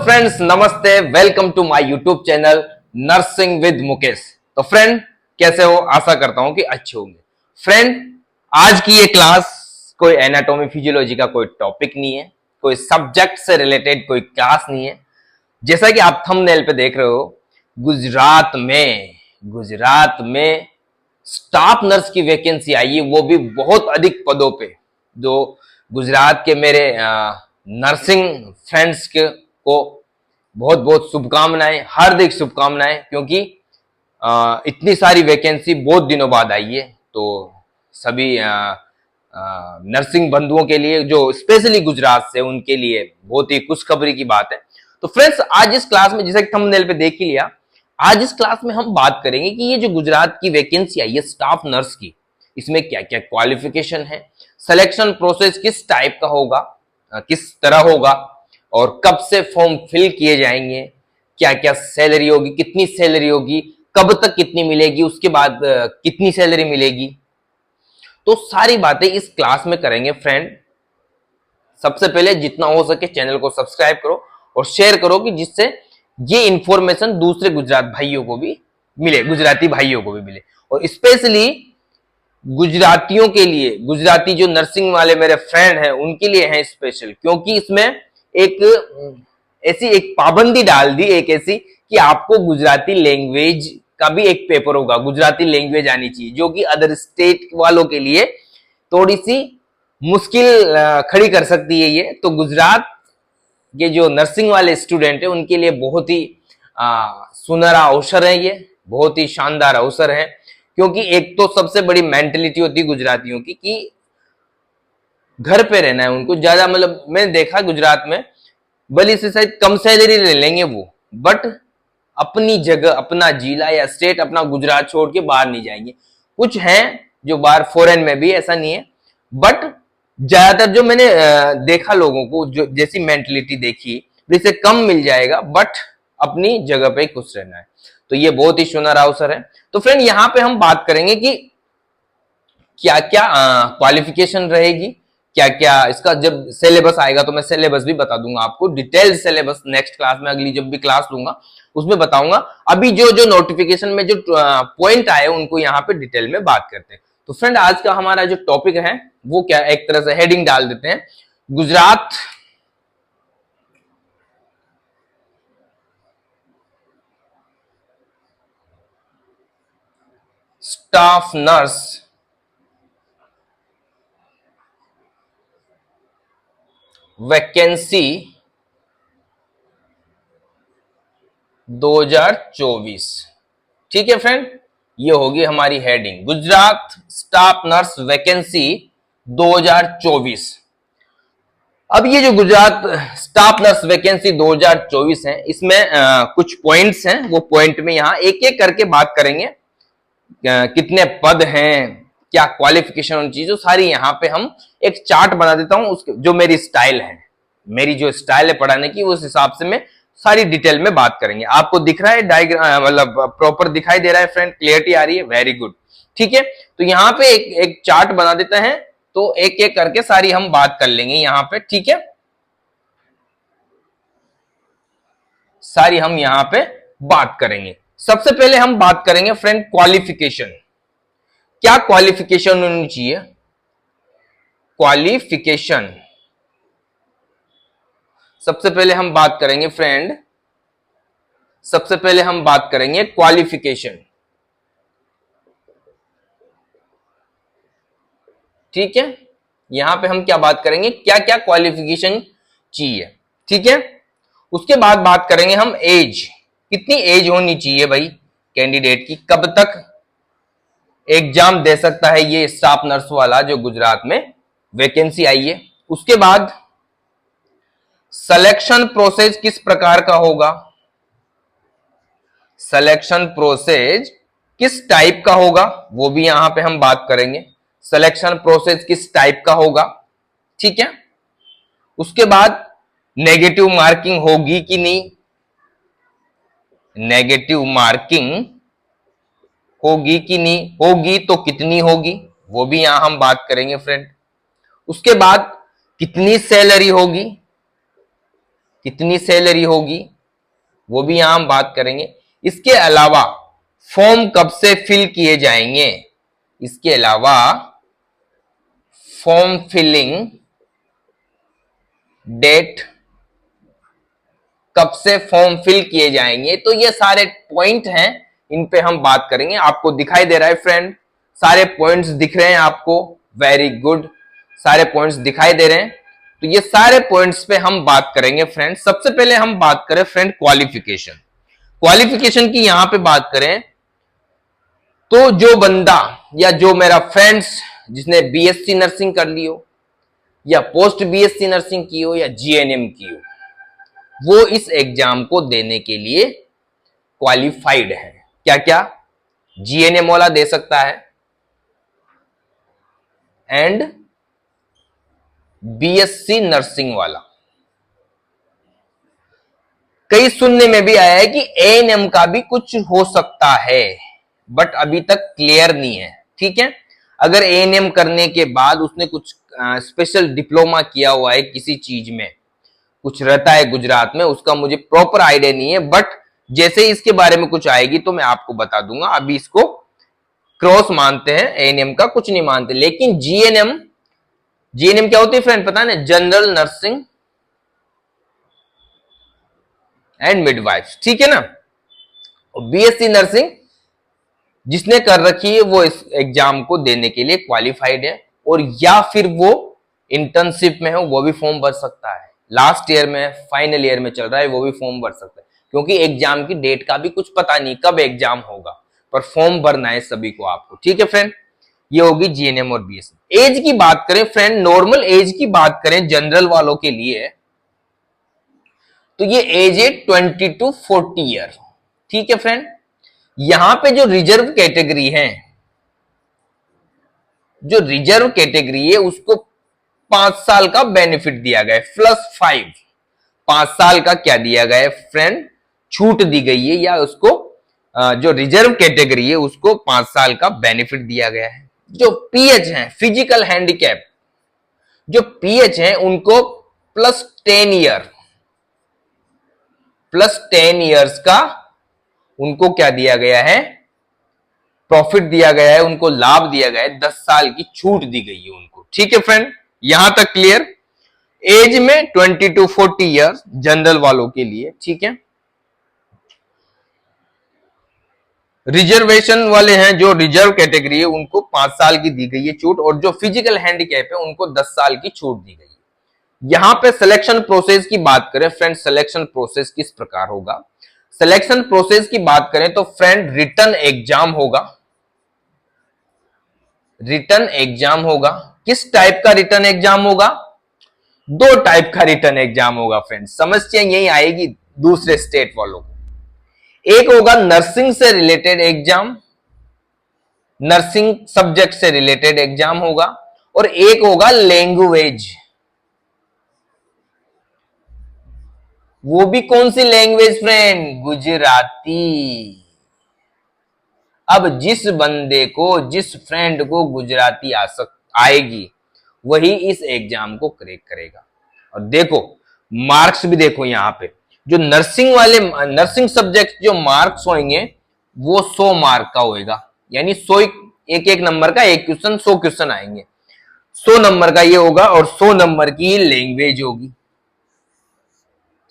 Friends, नमस्ते। Welcome to my YouTube channel nursing with Mukesh. तो friend, कैसे हो? आशा करता हूं कि अच्छे होंगे। फ्रेंड, आज की ये क्लास कोई एनाटॉमी फिजियोलॉजी का कोई टॉपिक नहीं है, कोई सब्जेक्ट से रिलेटेड कोई क्लास नहीं है। जैसा कि आप थंबनेल पे देख रहे हो, गुजरात में स्टाफ नर्स की वैकेंसी आई है, वो भी बहुत अधिक पदों पे। जो गुजरात के मेरे नर्सिंग फ्रेंड्स को बहुत बहुत शुभकामनाएं, हार्दिक शुभकामनाएं, क्योंकि इतनी सारी वैकेंसी बहुत दिनों बाद आई है। तो सभी नर्सिंग बंधुओं के लिए, जो स्पेशली गुजरात से, उनके लिए बहुत ही खुशखबरी की बात है। तो फ्रेंड्स, आज इस क्लास में, जैसे कि थंबनेल पे देख ही लिया, आज इस क्लास में हम बात करेंगे कि ये जो गुजरात की वैकेंसी आई है स्टाफ नर्स की, इसमें क्या क्या क्वालिफिकेशन है, सिलेक्शन प्रोसेस किस टाइप का होगा, किस तरह होगा, और कब से फॉर्म फिल किए जाएंगे, क्या क्या सैलरी होगी, कितनी सैलरी होगी, कब तक कितनी मिलेगी, उसके बाद कितनी सैलरी मिलेगी। तो सारी बातें इस क्लास में करेंगे फ्रेंड। सबसे पहले जितना हो सके चैनल को सब्सक्राइब करो और शेयर करो, कि जिससे ये इंफॉर्मेशन दूसरे गुजरात भाइयों को भी मिले, गुजराती भाइयों को भी मिले, और स्पेशली गुजरातियों के लिए, गुजराती जो नर्सिंग वाले मेरे फ्रेंड हैं उनके लिए है स्पेशल, क्योंकि इसमें एक ऐसी एक पाबंदी डाल दी, एक ऐसी कि आपको गुजराती लैंग्वेज का भी एक पेपर होगा, गुजराती लैंग्वेज आनी चाहिए, जो कि अदर स्टेट वालों के लिए थोड़ी सी मुश्किल खड़ी कर सकती है ये। तो गुजरात के जो नर्सिंग वाले स्टूडेंट है उनके लिए बहुत ही सुनहरा अवसर है, ये बहुत ही शानदार अवसर है। क्योंकि एक तो सबसे बड़ी मेंटेलिटी होती है गुजरातियों की कि घर पे रहना है उनको ज्यादा, मतलब मैंने देखा गुजरात में भले से शायद कम सैलरी ले लेंगे वो, बट अपनी जगह, अपना जिला या स्टेट, अपना गुजरात छोड़ के बाहर नहीं जाएंगे। कुछ हैं जो बाहर फॉरेन में भी, ऐसा नहीं है, बट ज्यादातर जो मैंने देखा लोगों को, जो जैसी मेंटेलिटी देखी, जिसे कम मिल जाएगा बट अपनी जगह पे खुश रहना है। तो ये बहुत ही सुनहरा अवसर है। तो फ्रेंड, यहां पे हम बात करेंगे कि क्या क्या क्वालिफिकेशन रहेगी, क्या क्या इसका, जब सिलेबस आएगा तो मैं सिलेबस भी बता दूंगा आपको, डिटेल्ड सिलेबस नेक्स्ट क्लास में, अगली जब भी क्लास लूंगा उसमें बताऊंगा। अभी जो जो नोटिफिकेशन में जो पॉइंट आए उनको यहाँ पे डिटेल में बात करते हैं। तो फ्रेंड, आज का हमारा जो टॉपिक है वो क्या, एक तरह से हेडिंग डाल देते हैं, गुजरात स्टाफ नर्स वैकेंसी 2024। ठीक है फ्रेंड, ये होगी हमारी heading, Gujarat staff nurse vacancy 2024। अब ये जो गुजरात स्टाफ नर्स वैकेंसी 2024 है, इसमें कुछ पॉइंट्स हैं, वो पॉइंट में यहां एक एक करके बात करेंगे। कितने पद हैं, क्या क्वालिफिकेशन होनी चाहिए, जो सारी यहाँ पे हम एक चार्ट बना देता हूं, उसके जो मेरी स्टाइल है, मेरी जो स्टाइल है पढ़ाने की, उस हिसाब से मैं सारी डिटेल में बात करेंगे। आपको दिख रहा है डायग्राम, मतलब प्रॉपर दिखाई दे रहा है फ्रेंड, क्लियरिटी आ रही है? Very good. ठीक है, तो यहाँ पे एक चार्ट बना देते हैं, तो एक एक करके सारी हम बात कर लेंगे यहाँ पे। ठीक है, सारी हम यहाँ पे बात करेंगे। सबसे पहले हम बात करेंगे फ्रेंड क्वालिफिकेशन। क्या क्वालिफिकेशन होनी चाहिए? क्वालिफिकेशन सबसे पहले हम बात करेंगे फ्रेंड, सबसे पहले हम बात करेंगे क्वालिफिकेशन। ठीक है, यहां पे हम क्या बात करेंगे, क्या क्या क्वालिफिकेशन चाहिए। ठीक है, उसके बाद बात करेंगे हम एज, कितनी एज होनी चाहिए भाई कैंडिडेट की, कब तक एग्जाम दे सकता है ये स्टाफ नर्स वाला जो गुजरात में वैकेंसी आई है। उसके बाद सिलेक्शन प्रोसेस किस प्रकार का होगा, सिलेक्शन प्रोसेस किस टाइप का होगा, वो भी यहां पे हम बात करेंगे, सिलेक्शन प्रोसेस किस टाइप का होगा। ठीक है, उसके बाद नेगेटिव मार्किंग होगी कि नहीं, नेगेटिव मार्किंग होगी कि नहीं, होगी तो कितनी होगी, वो भी यहां हम बात करेंगे फ्रेंड। उसके बाद कितनी सैलरी होगी, कितनी सैलरी होगी वो भी यहां हम बात करेंगे। इसके अलावा फॉर्म कब से फिल किए जाएंगे, इसके अलावा फॉर्म फिलिंग डेट, कब से फॉर्म फिल किए जाएंगे, तो ये सारे पॉइंट हैं, इन पे हम बात करेंगे। आपको दिखाई दे रहा है फ्रेंड, सारे पॉइंट्स दिख रहे हैं आपको, वेरी गुड, सारे पॉइंट्स दिखाई दे रहे हैं। तो ये सारे पॉइंट्स पे हम बात करेंगे फ्रेंड। सबसे पहले हम बात करें फ्रेंड क्वालिफिकेशन। क्वालिफिकेशन की यहां पे बात करें तो जो बंदा या जो मेरा फ्रेंड्स जिसने बीएससी नर्सिंग कर ली हो या पोस्ट बीएससी नर्सिंग की हो या जीएनएम की हो, वो इस एग्जाम को देने के लिए क्वालिफाइड है। क्या क्या? जीएनएम वाला दे सकता है एंड बीएससी नर्सिंग वाला। कई सुनने में भी आया है कि एएनएम का भी कुछ हो सकता है, बट अभी तक क्लियर नहीं है। ठीक है, अगर एएनएम करने के बाद उसने कुछ स्पेशल डिप्लोमा किया हुआ है किसी चीज में, कुछ रहता है गुजरात में, उसका मुझे प्रॉपर आइडिया नहीं है, बट जैसे इसके बारे में कुछ आएगी तो मैं आपको बता दूंगा। अभी इसको क्रॉस मानते हैं, एएनएम का कुछ नहीं मानते। लेकिन जीएनएम, जीएनएम क्या होती है फ्रेंड पता है ना? जनरल नर्सिंग एंड मिडवाइफ, ठीक है ना। बीएससी नर्सिंग जिसने कर रखी है वो इस एग्जाम को देने के लिए क्वालिफाइड है, और या फिर वो इंटर्नशिप में हो वो भी फॉर्म भर सकता है। लास्ट ईयर में, फाइनल ईयर में चल रहा है, वो भी फॉर्म भर सकता है, क्योंकि एग्जाम की डेट का भी कुछ पता नहीं कब एग्जाम होगा, पर फॉर्म भरना है सभी को आपको। ठीक है फ्रेंड, ये होगी जीएनएम और बीएससी। एज की बात करें फ्रेंड, नॉर्मल एज की बात करें जनरल वालों के लिए, तो ये एज है 20 to 40 ईयर। ठीक है फ्रेंड, यहां पे जो रिजर्व कैटेगरी है, जो रिजर्व कैटेगरी है उसको 5 साल का बेनिफिट दिया गया है, +5। 5 साल का क्या दिया गया है फ्रेंड? छूट दी गई है, या उसको जो रिजर्व कैटेगरी है उसको 5 साल का बेनिफिट दिया गया है। जो पीएच है, फिजिकल हैंडीकैप, जो पीएच है उनको +10 ईयर, +10 ईयर्स का उनको क्या दिया गया है? प्रॉफिट दिया गया है, उनको लाभ दिया गया है, 10 साल की छूट दी गई है उनको। ठीक है फ्रेंड, यहां तक क्लियर? एज में 20 to 40 ईयर जनरल वालों के लिए। ठीक है, रिजर्वेशन वाले हैं, जो रिजर्व कैटेगरी है उनको 5 साल की दी गई है छूट, और जो फिजिकल हैंडीकैप है उनको 10 साल की छूट दी गई है। यहां पे सिलेक्शन प्रोसेस की बात करें फ्रेंड, सिलेक्शन प्रोसेस किस प्रकार होगा? सिलेक्शन प्रोसेस की बात करें तो फ्रेंड रिटन एग्जाम होगा। रिटन एग्जाम होगा। किस टाइप का रिटन एग्जाम होगा? 2 टाइप का रिटन एग्जाम होगा फ्रेंड, समस्या यही आएगी दूसरे स्टेट वालों को। एक होगा नर्सिंग से रिलेटेड एग्जाम, नर्सिंग सब्जेक्ट से रिलेटेड एग्जाम होगा, और एक होगा लैंग्वेज। वो भी कौन सी लैंग्वेज फ्रेंड? गुजराती। अब जिस बंदे को, जिस फ्रेंड को गुजराती आएगी वही इस एग्जाम को क्रैक करेगा। और देखो मार्क्स भी देखो, यहां पे जो नर्सिंग वाले, नर्सिंग सब्जेक्ट जो मार्क्स होंगे वो 100 मार्क का होएगा, यानी 100, एक एक नंबर का एक क्वेश्चन, 100 क्वेश्चन आएंगे, 100 नंबर का ये होगा, और 100 नंबर की लैंग्वेज होगी।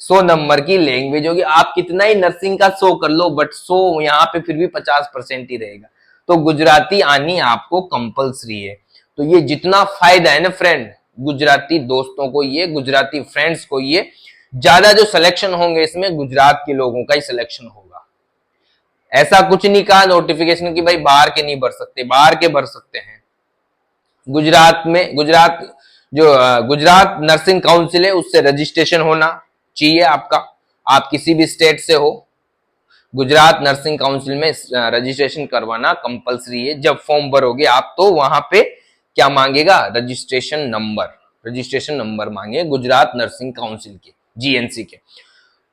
100 नंबर की लैंग्वेज होगी। आप कितना ही नर्सिंग का 100 कर लो, बट 100 यहाँ पे फिर भी 50% ही रहेगा। तो गुजराती आनी आपको कंपलसरी है। तो ये जितना फायदा है ना फ्रेंड, गुजराती दोस्तों को, ये गुजराती फ्रेंड्स को, ये ज्यादा जो सिलेक्शन होंगे इसमें गुजरात के लोगों का ही सिलेक्शन होगा। ऐसा कुछ नहीं कहा नोटिफिकेशन की भाई बाहर के नहीं भर सकते, बाहर के भर सकते हैं। गुजरात में, गुजरात जो गुजरात नर्सिंग काउंसिल है उससे रजिस्ट्रेशन होना चाहिए आपका। आप किसी भी स्टेट से हो, गुजरात नर्सिंग काउंसिल में रजिस्ट्रेशन करवाना कंपलसरी है। जब फॉर्म भरोगे आप तो वहां पे क्या मांगेगा? रजिस्ट्रेशन नंबर, रजिस्ट्रेशन नंबर मांगे गुजरात नर्सिंग काउंसिल के, जीएनसी के।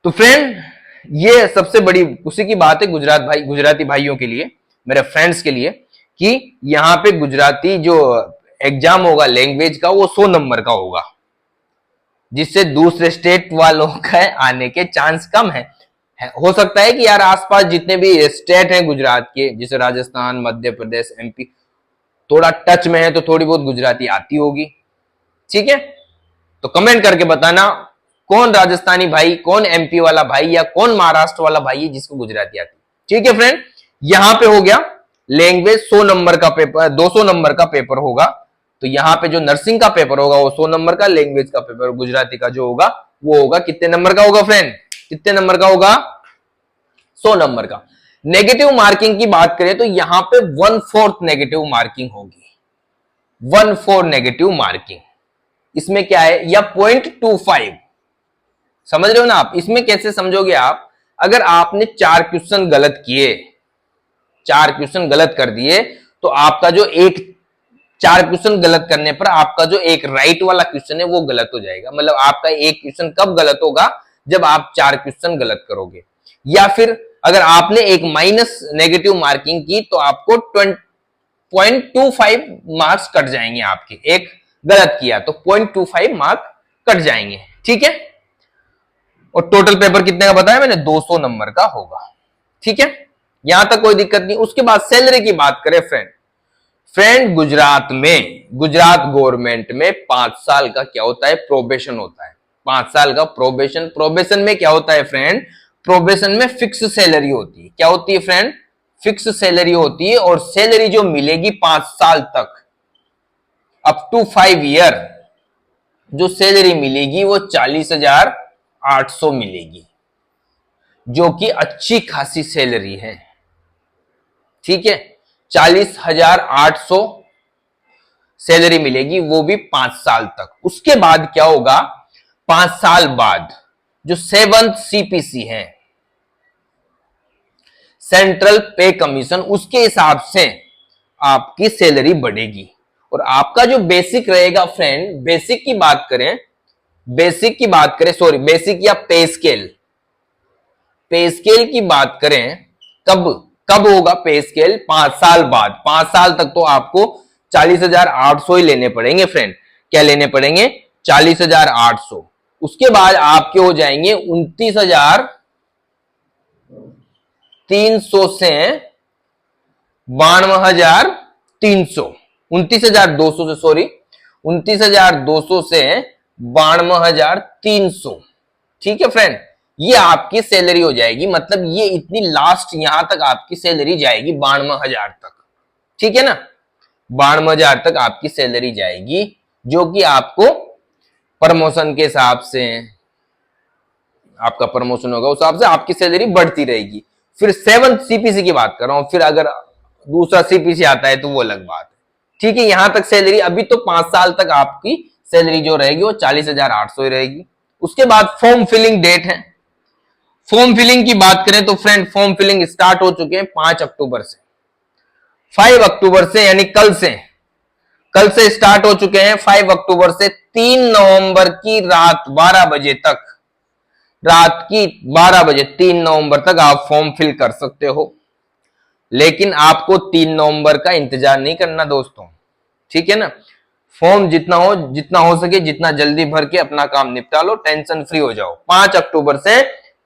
तो फ्रेंड ये सबसे बड़ी खुशी की बात है गुजराती भाइयों के लिए, मेरे फ्रेंड्स के लिए, कि यहाँ पे गुजराती जो एग्जाम होगा लैंग्वेज का वो 100 नंबर का होगा। जिससे दूसरे स्टेट वालों के आने के चांस कम है। हो सकता है कि यार आसपास जितने भी स्टेट हैं गुजरात के, जैसे राजस्थान, मध्य प्रदेश, एमपी, थोड़ा टच में है तो थोड़ी बहुत गुजराती आती होगी। ठीक है, तो कमेंट करके बताना कौन राजस्थानी भाई, कौन एमपी वाला भाई या कौन महाराष्ट्र वाला भाई है जिसको गुजराती आती। ठीक है फ्रेंड, यहां पे हो गया लैंग्वेज 100 नंबर का पेपर, 200 नंबर का पेपर होगा। तो यहां पे जो नर्सिंग का पेपर होगा वो 100 नंबर का, लैंग्वेज का पेपर गुजराती का जो होगा वो होगा कितने नंबर का होगा फ्रेंड, कितने नंबर का होगा, 100 नंबर का। नेगेटिव मार्किंग की बात करें तो यहां पे 1/4 नेगेटिव मार्किंग होगी, 1/4 नेगेटिव मार्किंग। इसमें क्या है, या 0.25, समझ रहे हो ना आप। इसमें कैसे समझोगे आप, अगर आपने 4 क्वेश्चन गलत किए, 4 क्वेश्चन गलत कर दिए, तो आपका जो एक 4 क्वेश्चन गलत करने पर आपका जो एक राइट वाला क्वेश्चन है वो गलत हो जाएगा। मतलब आपका एक क्वेश्चन कब गलत होगा, जब आप 4 क्वेश्चन गलत करोगे। या फिर अगर आपने एक माइनस नेगेटिव मार्किंग की तो आपको 0.25 मार्क्स कट जाएंगे आपके, एक गलत किया तो 0.25 मार्क कट जाएंगे। ठीक है, और टोटल पेपर कितने का बताया मैंने, 200 नंबर का होगा। ठीक है, यहां तक कोई दिक्कत नहीं। उसके बाद सैलरी की बात करें फ्रेंड गुजरात में, गुजरात गवर्नमेंट में 5 साल का क्या होता है, प्रोबेशन होता है। 5 साल का प्रोबेशन। प्रोबेशन में क्या होता है फ्रेंड, प्रोबेशन में फिक्स सैलरी होती है। क्या होती है फ्रेंड, फिक्स सैलरी होती है, और सैलरी जो मिलेगी 5 साल तक, अप टू 5 ईयर जो सैलरी मिलेगी वो 40,800 मिलेगी, जो कि अच्छी खासी सैलरी है। ठीक है, 40,800 सैलरी मिलेगी, वो भी 5 साल तक। उसके बाद क्या होगा, 5 साल बाद जो 7th सीपीसी है, सेंट्रल पे कमीशन, उसके हिसाब से आपकी सैलरी बढ़ेगी। और आपका जो बेसिक रहेगा फ्रेंड, बेसिक की बात करें, बेसिक या पे स्केल, पे स्केल की बात करें, कब होगा पे स्केल, 5 साल बाद। 5 साल तक तो आपको 40,800 ही लेने पड़ेंगे फ्रेंड। क्या लेने पड़ेंगे, 40,800। उसके बाद आपके हो जाएंगे 29,300 से 92,300, 29,200 से, सॉरी 29,200 से 92,300। ठीक है फ्रेंड, ये आपकी सैलरी हो जाएगी। मतलब ये इतनी लास्ट यहां तक आपकी सैलरी जाएगी 92,000 तक। ठीक है ना, 92,000 तक आपकी सैलरी जाएगी, जो कि आपको प्रमोशन के हिसाब से, आपका प्रमोशन होगा उस हिसाब से आपकी सैलरी बढ़ती रहेगी। फिर 7th सीपीसी की बात कर रहा हूं, फिर अगर दूसरा सीपीसी आता है तो वो अलग बात है। ठीक है, यहां तक सैलरी, अभी तो 5 साल तक आपकी सैलरी जो रहेगी वो 40,800 ही रहेगी। उसके बाद फॉर्म फिलिंग डेट है। फॉर्म फिलिंग की बात करें तो फ्रेंड फॉर्म फिलिंग स्टार्ट हो चुके हैं 5 अक्टूबर से, 5 अक्टूबर से, यानी कल से स्टार्ट हो चुके हैं। 5 अक्टूबर से 3 नवंबर की रात 12 बजे तक, रात की 12 बजे 3 नवंबर तक आप फॉर्म फिल कर सकते हो। लेकिन आपको 3 नवंबर का इंतजार नहीं करना दोस्तों। ठीक है ना, फॉर्म जितना हो सके जितना जल्दी भर के अपना काम निपटा लो, टेंशन फ्री हो जाओ। 5 अक्टूबर से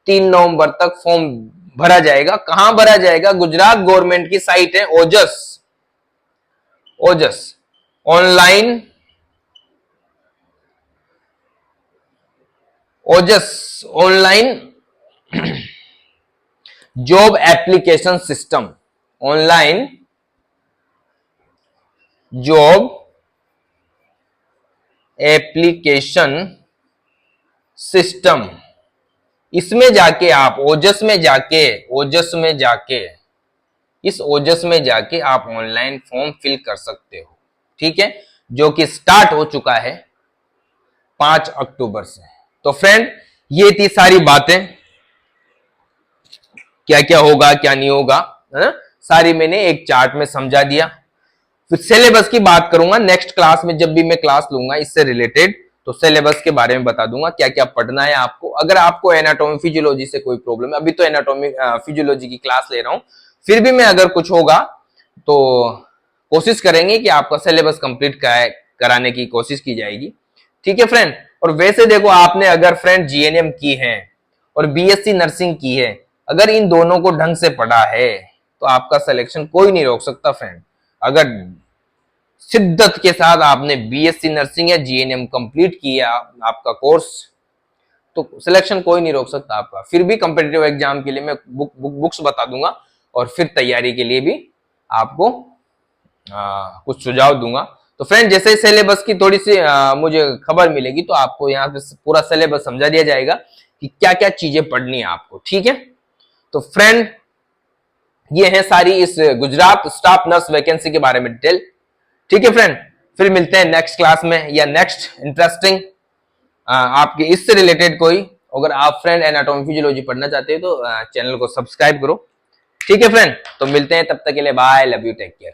3 नवंबर तक फॉर्म भरा जाएगा। कहां भरा जाएगा, गुजरात गवर्नमेंट की साइट है Ojas online job application system, online job application system. इसमें जाके आप ओजस में जाके आप ऑनलाइन फॉर्म फिल कर सकते हो। ठीक है, जो कि स्टार्ट हो चुका है 5 अक्टूबर से। तो फ्रेंड ये थी सारी बातें, क्या क्या होगा क्या नहीं होगा, है ना, सारी मैंने एक चार्ट में समझा दिया। फिर सिलेबस की बात करूंगा नेक्स्ट क्लास में, जब भी मैं क्लास लूंगा इससे रिलेटेड, तो सिलेबस के बारे में बता दूंगा क्या क्या पढ़ना है आपको। अगर आपको एनाटॉमी फिजियोलॉजी से कोई प्रॉब्लम है, अभी तो एनाटॉमी फिजियोलॉजी की क्लास ले रहा हूं, फिर भी मैं अगर कुछ होगा तो कोशिश करेंगे कि आपका सिलेबस कंप्लीट कराने की कोशिश की जाएगी। ठीक है फ्रेंड, और वैसे देखो, आपने अगर फ्रेंड जीएनएम की है और बीएससी नर्सिंग की है, अगर इन दोनों को ढंग से पढ़ा है तो आपका सिलेक्शन कोई नहीं रोक सकता फ्रेंड। अगर शिद्दत के साथ आपने बीएससी नर्सिंग या जीएनएम कंप्लीट किया आपका कोर्स, तो सिलेक्शन कोई नहीं रोक सकता आपका। फिर भी कॉम्पिटिटिव एग्जाम के लिए मैं बुक्स बता दूंगा और फिर तैयारी के लिए भी आपको कुछ सुझाव दूंगा। तो फ्रेंड, जैसे सिलेबस की थोड़ी सी मुझे खबर मिलेगी तो आपको यहाँ पे पूरा सिलेबस समझा दिया जाएगा कि क्या क्या चीजें पढ़नी है आपको, ठीक है। तो फ्रेंड, ये है सारी इस गुजरात स्टाफ नर्स वैकेंसी के बारे में डिटेल, ठीक है फ्रेंड। फिर मिलते हैं नेक्स्ट क्लास में या नेक्स्ट इंटरेस्टिंग आपके इससे रिलेटेड कोई, अगर आप फ्रेंड एनाटॉमी फिजियोलॉजी पढ़ना चाहते हो तो चैनल को सब्सक्राइब करो, ठीक है फ्रेंड। तो मिलते हैं, तब तक के लिए bye, love you, take care.